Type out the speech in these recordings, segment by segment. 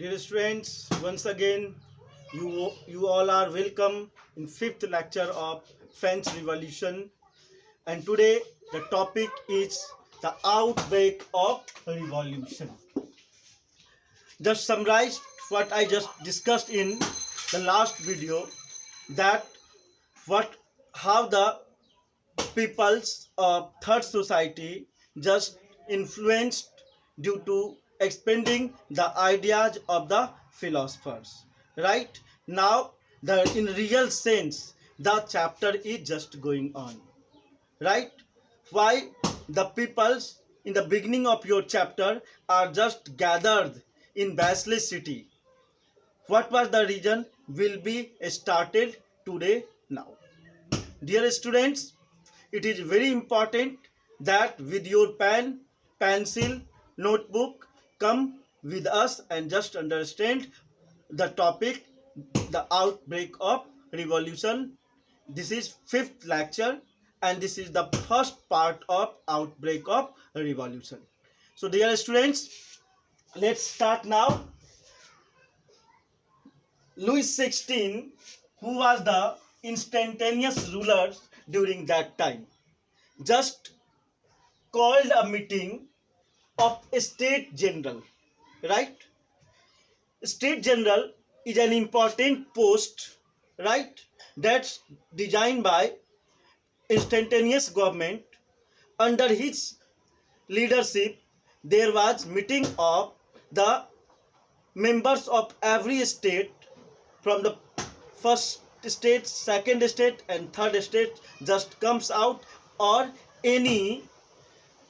Dear students, once again, you all are welcome in fifth lecture of French Revolution. And today the topic is the outbreak of revolution. Just summarized what I just discussed in the last video, that what how the peoples of third society just influenced due to expanding the ideas of the philosophers. Right now, the in real sense the chapter is just going on. Right, why the peoples in the beginning of your chapter are just gathered in Basel city. What was the reason will be started today now. Dear students, it is very important that with your pen, pencil, notebook, come with us and just understand the topic, the outbreak of revolution. This is fifth lecture and this is the first part of outbreak of revolution. So dear students, let's start now. Louis XVI, who was the instantaneous ruler during that time, just called a meeting of a state general. Right, state general is an important post, right, that's designed by instantaneous government. Under his leadership there was meeting of the members of every state, from the first state, second state and third state just comes out, or any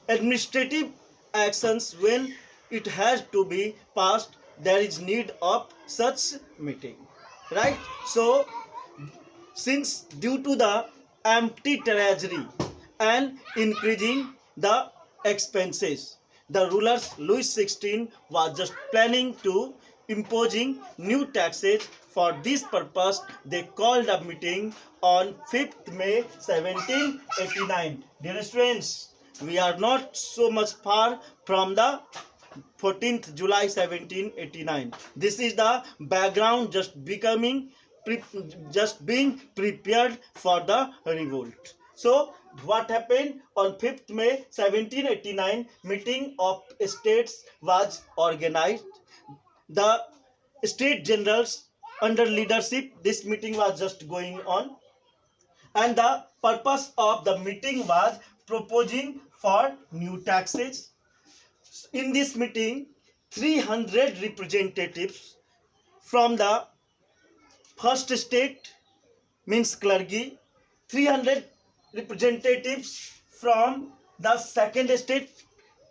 administrative actions when it has to be passed, there is need of such meeting. Right, so since due to the empty treasury and increasing the expenses, the rulers Louis XVI was just planning to imposing new taxes. For this purpose, they called a meeting on 5th May 1789. Dear students, we are not so much far from the 14th July 1789. This is the background just being prepared for the revolt. So what happened on 5th May 1789? Meeting of states was organized. The state generals under leadership, this meeting was just going on, and the purpose of the meeting was proposing for new taxes. In this meeting, 300 representatives from the first state, means clergy, 300 representatives from the second state,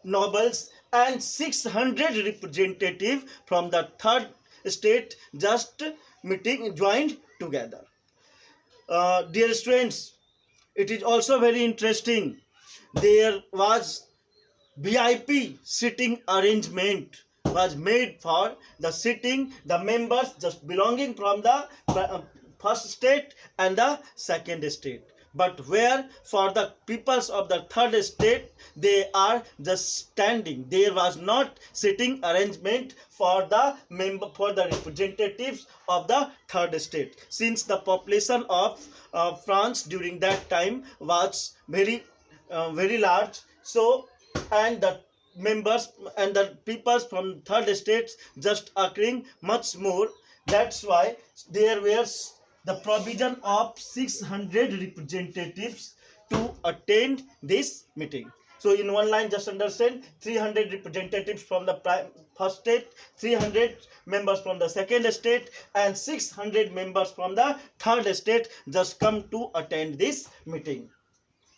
nobles, and 600 representatives from the third state just meeting joined together. Dear students, it is also very interesting. There was VIP sitting arrangement was made for the sitting the members just belonging from the first state and the second state, but where for the peoples of the third state they are just standing. There was not sitting arrangement for the representatives of the third state, since the population of France during that time was very large. So, and the members and the peoples from third states just occurring much more. That's why there was the provision of 600 representatives to attend this meeting. So in one line, just understand, 300 representatives from the first state, 300 members from the second state, and 600 members from the third state just come to attend this meeting.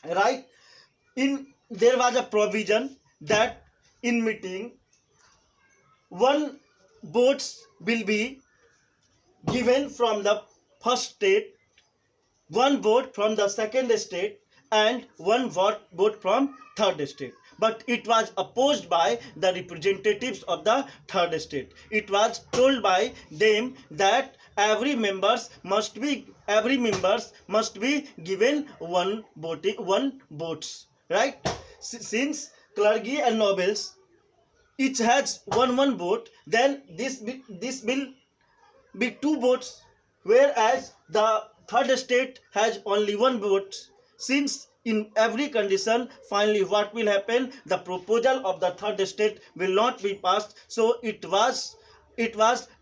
Right, there was a provision that in meeting one votes will be given from the first state, one vote from the second state, and one vote from third state. But it was opposed by the representatives of the third state. It was told by them that every members must be given one votes. Right, since clergy and nobles each has one vote, then this will be two votes, whereas the third state has only one vote. Since in every condition, finally what will happen, the proposal of the third state will not be passed. So it was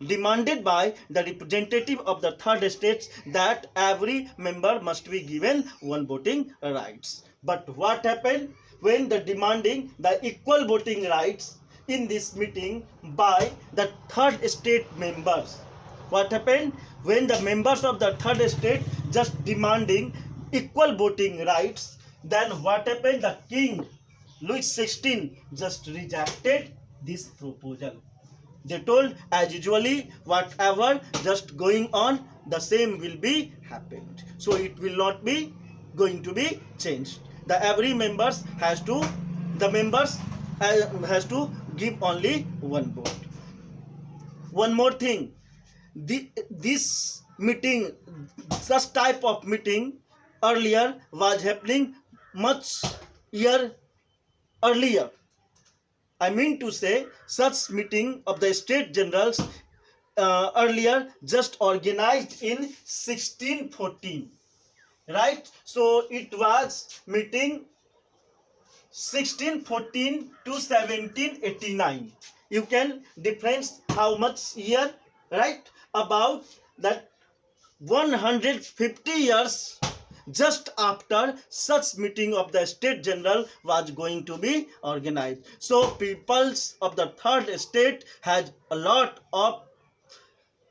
demanded by the representative of the third states that every member must be given one voting rights. But what happened when the demanding the equal voting rights in this meeting by the third state members? What happened when the members of the third state just demanding equal voting rights? Then what happened? The king Louis XVI just rejected this proposal. They told, as usually, whatever just going on, the same will be happened. So it will not be going to be changed. The every members has to give only one vote. One more thing, this meeting, such type of meeting earlier was happening much year earlier. I mean to say, such meeting of the state generals earlier just organized in 1614, right? So it was meeting 1614 to 1789. You can difference how much year, right? About that 150 years just after such meeting of the state general was going to be organized. So peoples of the third state had a lot of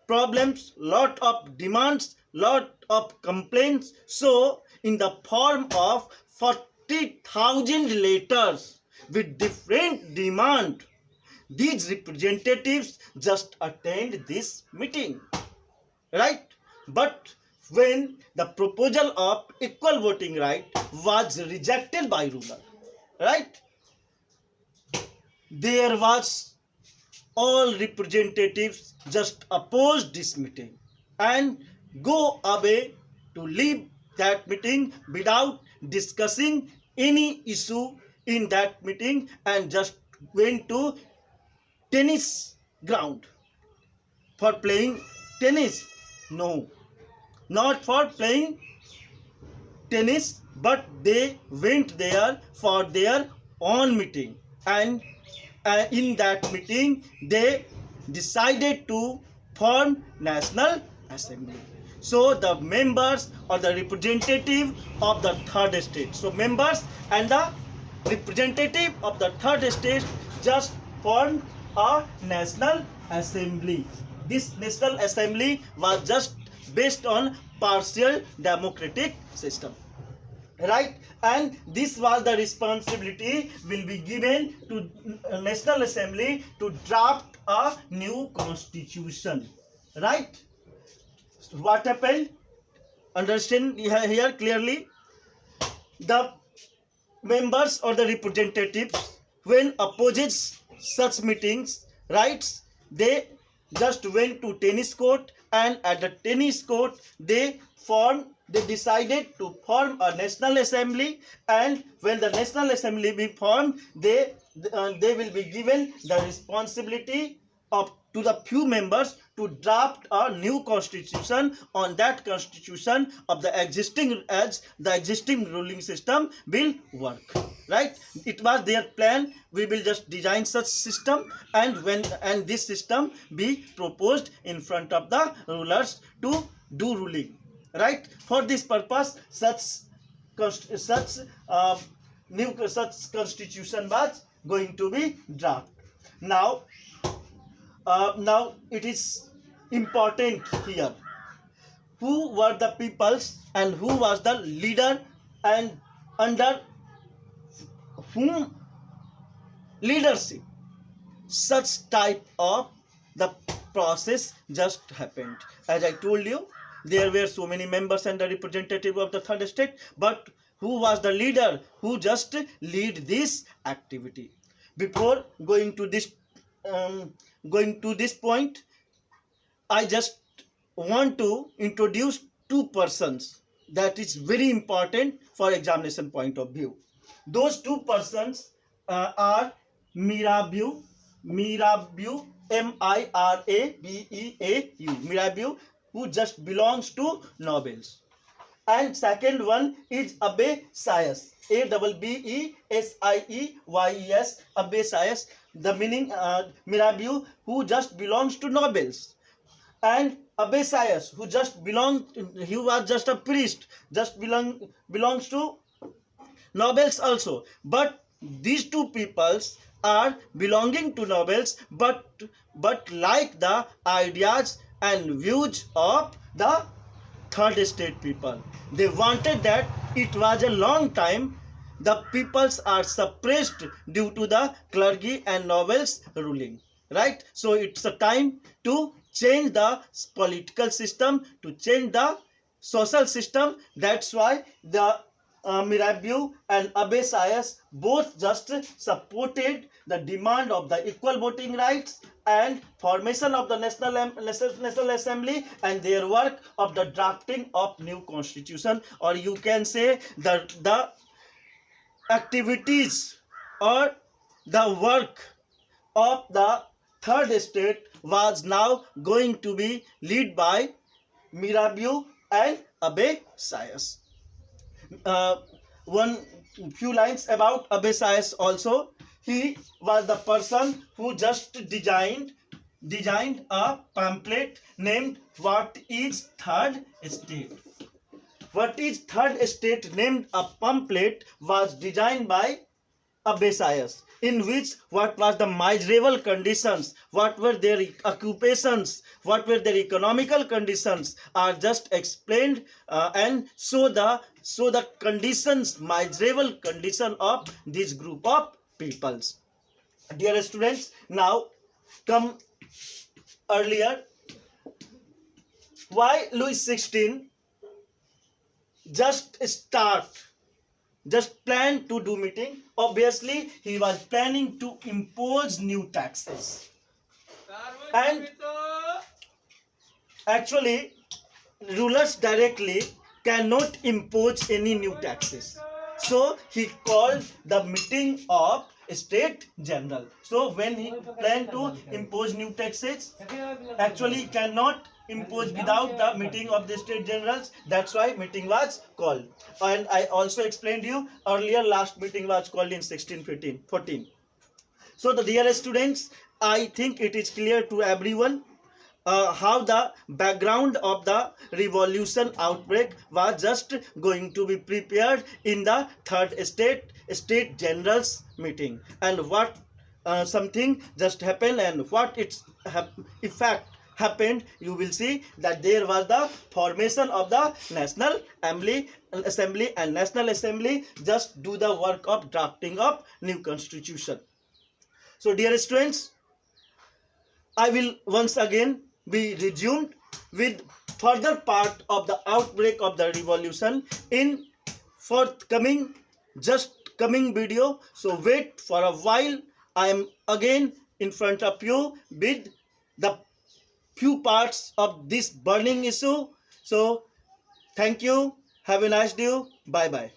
problems, lot of demands, lot of complaints. So in the form of 40,000 letters with different demand, these representatives just attend this meeting, right? But when the proposal of equal voting right was rejected by ruler, right, there was all representatives just opposed this meeting and go away to leave that meeting without discussing any issue in that meeting and just went to tennis ground for playing tennis. No, not for playing tennis, but they went there for their own meeting, and in that meeting they decided to form National Assembly. So the members or the representative of the third state, so members and the representative of the third state just formed a National Assembly. This National Assembly was just based on partial democratic system, right? And this was the responsibility will be given to National Assembly to draft a new constitution, right? So what happened? Understand here clearly. The members or the representatives, when opposes such meetings, rights, they just went to tennis court, and at the tennis court they decided to form a National Assembly, and when the National Assembly be formed, they will be given the responsibility of to the few members to draft a new constitution. On that constitution of the existing, as the existing ruling system will work, right? It was their plan, we will just design such system, and this system be proposed in front of the rulers to do ruling, right? For this purpose such constitution was going to be drafted. Now it is important here, who were the peoples and who was the leader, and under whom leadership such type of the process just happened. As I told you, there were so many members and the representative of the third state, but who was the leader who just lead this activity? Before going to this point, I just want to introduce two persons that is very important for examination point of view. Those two persons are Mirabeau Mirabeau, Mirabeau, Mirabeau, who just belongs to Nobels. And second one is Abbe Sieyes, Abbesieyes, Abbe Sieyes. The meaning Mirabeau, who just belongs to Nobels, and Abbe Sieyes, he was just a priest, belongs to Nobels also. But these two peoples are belonging to Nobels, but like the ideas and views of the third estate people. They wanted that it was a long time the peoples are suppressed due to the clergy and nobles ruling. Right? So it's a time to change the political system, to change the social system. That's why the Mirabeau and Abbe Sieyes both just supported the demand of the equal voting rights and formation of the National Assembly and their work of the drafting of new constitution, or you can say the activities or the work of the third estate was now going to be led by Mirabeau and Abbe Sieyes. One few lines about Abbe Sieyes also. He was the person who just designed a pamphlet named What is Third Estate. What is Third Estate named a pamphlet was designed by Abbe Sieyes, in which what was the miserable conditions, what were their occupations, what were their economical conditions are just explained and show the conditions, miserable condition of this group of peoples. Dear students, now come earlier. Why Louis XVI just planned to do meeting? Obviously, he was planning to impose new taxes. And actually, rulers directly cannot impose any new taxes. So he called the meeting of State General. So when he planned to impose new taxes, actually he cannot impose without the meeting of the State Generals. That's why meeting was called. And I also explained you earlier, last meeting was called in 1614. So the dear students, I think it is clear to everyone how the background of the revolution outbreak was just going to be prepared in the third state generals meeting, and what something just happened and what its effect happened. You will see that there was the formation of the National Assembly, and National Assembly just do the work of drafting of new constitution. So dear students, I will once again be resumed with further part of the outbreak of the revolution in forthcoming coming video. So wait for a while. I am again in front of you with the few parts of this burning issue. So thank you. Have a nice day. Bye bye.